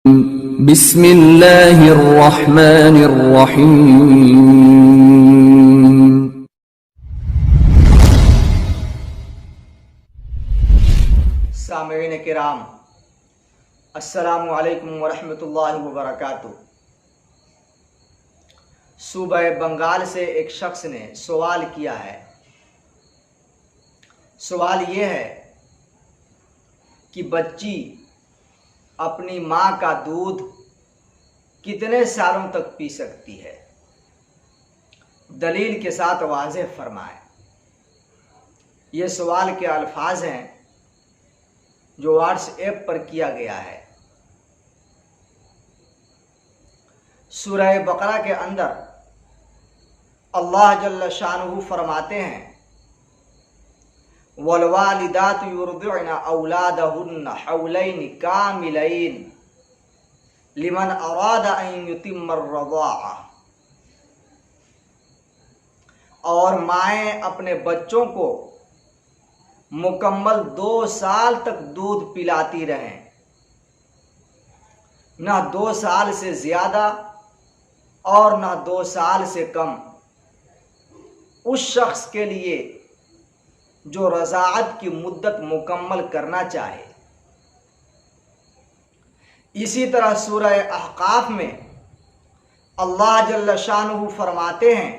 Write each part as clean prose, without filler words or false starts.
بسم اللہ الرحمن الرحیم۔ سامعین کرام، السلام علیکم ورحمۃ اللہ وبرکاتہ۔ صوبہ بنگال سے ایک شخص نے سوال کیا ہے۔ سوال یہ ہے کہ بچی اپنی ماں کا دودھ کتنے سالوں تک پی سکتی ہے؟ دلیل کے ساتھ واضح فرمائیں۔ یہ سوال کے الفاظ ہیں جو واٹس ایپ پر کیا گیا ہے۔ سورہ بقرہ کے اندر اللہ جل شانہ فرماتے ہیں وَالْوَالِدَاتُ يُرْضِعْنَ أَوْلَادَهُنَّ حَوْلَيْنِ كَامِلَيْنِ لِمَنْ أَرَادَ أَنْ يُتِمَّ الرَّضَاعَةَ۔ اور مائیں اپنے بچوں کو مکمل 2 سال تک دودھ پلاتی رہیں، نہ 2 سال سے زیادہ اور نہ 2 سال سے کم، اس شخص کے لیے جو رضاعت کی مدت مکمل کرنا چاہے۔ اسی طرح سورہ احقاف میں اللہ جل شانہ فرماتے ہیں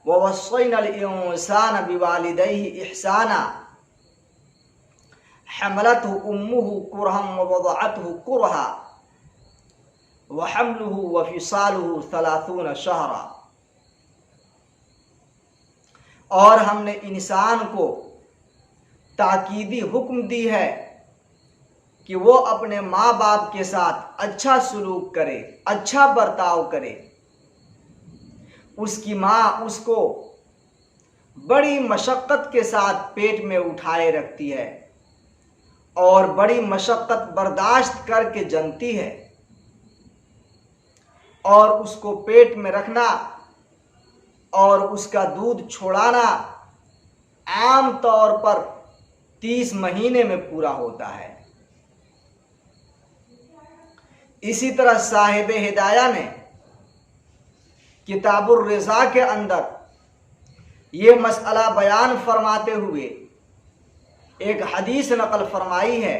وَوَصَّيْنَا الْإِنسَانَ بِوَالِدَيْهِ إِحْسَانًا حَمَلَتْهُ أُمُّهُ كُرْهًا وَوَضَعَتْهُ كُرْهًا وَحَمْلُهُ وَفِصَالُهُ 30 شهرًا۔ اور ہم نے انسان کو تاکیدی حکم دی ہے کہ وہ اپنے ماں باپ کے ساتھ اچھا سلوک کرے، اچھا برتاؤ کرے۔ اس کی ماں اس کو بڑی مشقت کے ساتھ پیٹ میں اٹھائے رکھتی ہے اور بڑی مشقت برداشت کر کے جنتی ہے، اور اس کو پیٹ میں رکھنا اور اس کا دودھ چھوڑانا عام طور پر 30 مہینے میں پورا ہوتا ہے۔ اسی طرح صاحب ہدایہ نے کتاب الرضا کے اندر یہ مسئلہ بیان فرماتے ہوئے ایک حدیث نقل فرمائی ہے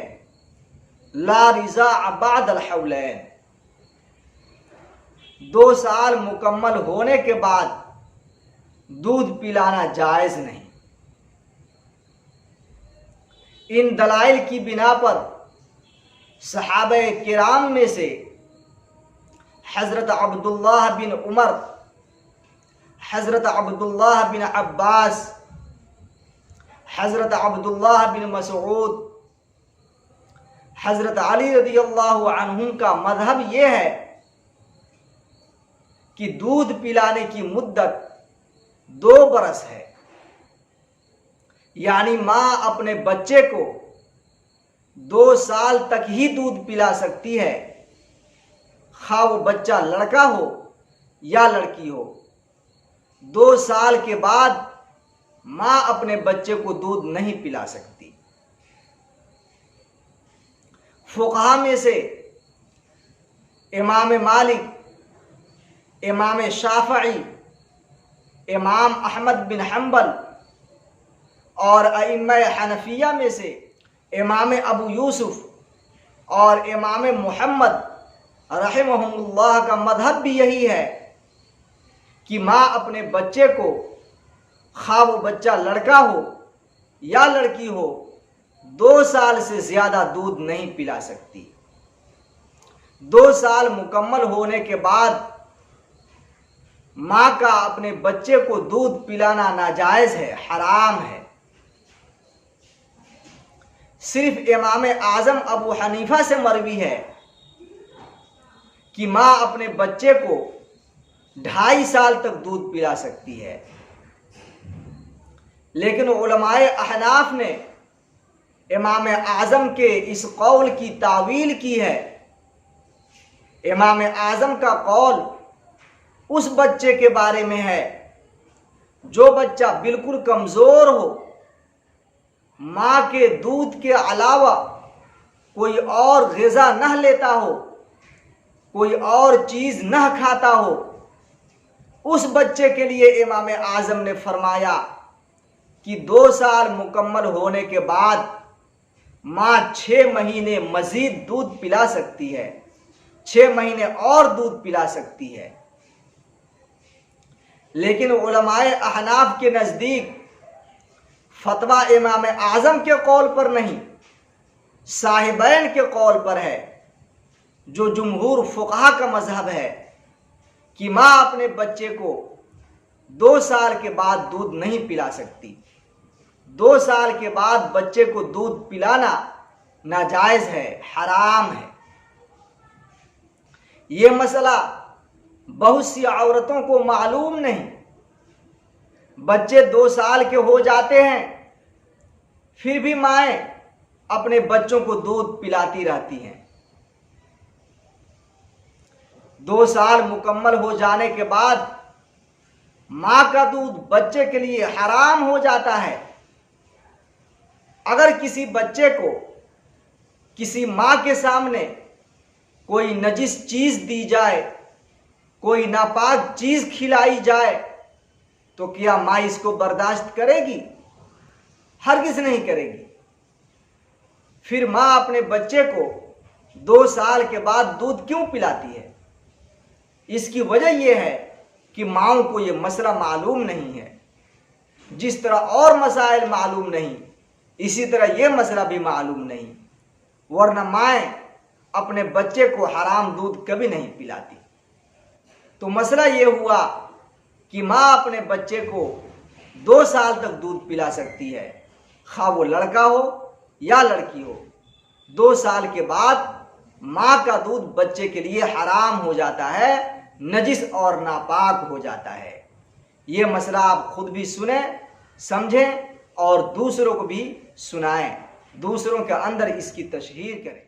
لا رضاع بعد الحولین، 2 سال مکمل ہونے کے بعد دودھ پلانا جائز نہیں۔ ان دلائل کی بنا پر صحابہ کرام میں سے حضرت عبداللہ بن عمر، حضرت عبداللہ بن عباس، حضرت عبداللہ بن مسعود، حضرت علی رضی اللہ عنہم کا مذہب یہ ہے کہ دودھ پلانے کی مدت 2 برس ہے، یعنی ماں اپنے بچے کو 2 سال تک ہی دودھ پلا سکتی ہے، خواہ وہ بچہ لڑکا ہو یا لڑکی ہو۔ 2 سال کے بعد ماں اپنے بچے کو دودھ نہیں پلا سکتی۔ فقہا میں سے امام مالک، امام شافعی، امام احمد بن حنبل اور ائمہ حنفیہ میں سے امام ابو یوسف اور امام محمد رحمہم اللہ کا مذہب بھی یہی ہے کہ ماں اپنے بچے کو خواہ وہ بچہ لڑکا ہو یا لڑکی ہو 2 سال سے زیادہ دودھ نہیں پلا سکتی۔ 2 سال مکمل ہونے کے بعد ماں کا اپنے بچے کو دودھ پلانا ناجائز ہے، حرام ہے۔ صرف امام اعظم ابو حنیفہ سے مروی ہے کہ ماں اپنے بچے کو 2.5 سال تک دودھ پلا سکتی ہے، لیکن علماء احناف نے امام اعظم کے اس قول کی تعویل کی ہے۔ امام اعظم کا قول اس بچے کے بارے میں ہے جو بچہ بالکل کمزور ہو، ماں کے دودھ کے علاوہ کوئی اور غذا نہ لیتا ہو، کوئی اور چیز نہ کھاتا ہو، اس بچے کے لیے امام اعظم نے فرمایا کہ 2 سال مکمل ہونے کے بعد ماں 6 مہینے مزید دودھ پلا سکتی ہے، 6 مہینے اور دودھ پلا سکتی ہے۔ لیکن علماء احناف کے نزدیک فتویٰ امام اعظم کے قول پر نہیں، صاحبین کے قول پر ہے، جو جمہور فقہا کا مذہب ہے کہ ماں اپنے بچے کو 2 سال کے بعد دودھ نہیں پلا سکتی۔ 2 سال کے بعد بچے کو دودھ پلانا ناجائز ہے، حرام ہے۔ یہ مسئلہ بہت سی عورتوں کو معلوم نہیں۔ بچے 2 سال کے ہو جاتے ہیں، پھر بھی مائیں اپنے بچوں کو دودھ پلاتی رہتی ہیں۔ 2 سال مکمل ہو جانے کے بعد ماں کا دودھ بچے کے لیے حرام ہو جاتا ہے۔ اگر کسی بچے کو کسی ماں کے سامنے کوئی نجس چیز دی جائے، کوئی ناپاک چیز کھلائی جائے، تو کیا ماں اس کو برداشت کرے گی؟ ہرگز نہیں کرے گی۔ پھر ماں اپنے بچے کو 2 سال کے بعد دودھ کیوں پلاتی ہے؟ اس کی وجہ یہ ہے کہ ماؤں کو یہ مسئلہ معلوم نہیں ہے۔ جس طرح اور مسائل معلوم نہیں، اسی طرح یہ مسئلہ بھی معلوم نہیں، ورنہ مائیں اپنے بچے کو حرام دودھ کبھی نہیں پلاتی۔ تو مسئلہ یہ ہوا کہ ماں اپنے بچے کو 2 سال تک دودھ پلا سکتی ہے، خواہ وہ لڑکا ہو یا لڑکی ہو۔ 2 سال کے بعد ماں کا دودھ بچے کے لیے حرام ہو جاتا ہے، نجس اور ناپاک ہو جاتا ہے۔ یہ مسئلہ آپ خود بھی سنیں، سمجھیں اور دوسروں کو بھی سنائیں، دوسروں کے اندر اس کی تشہیر کریں۔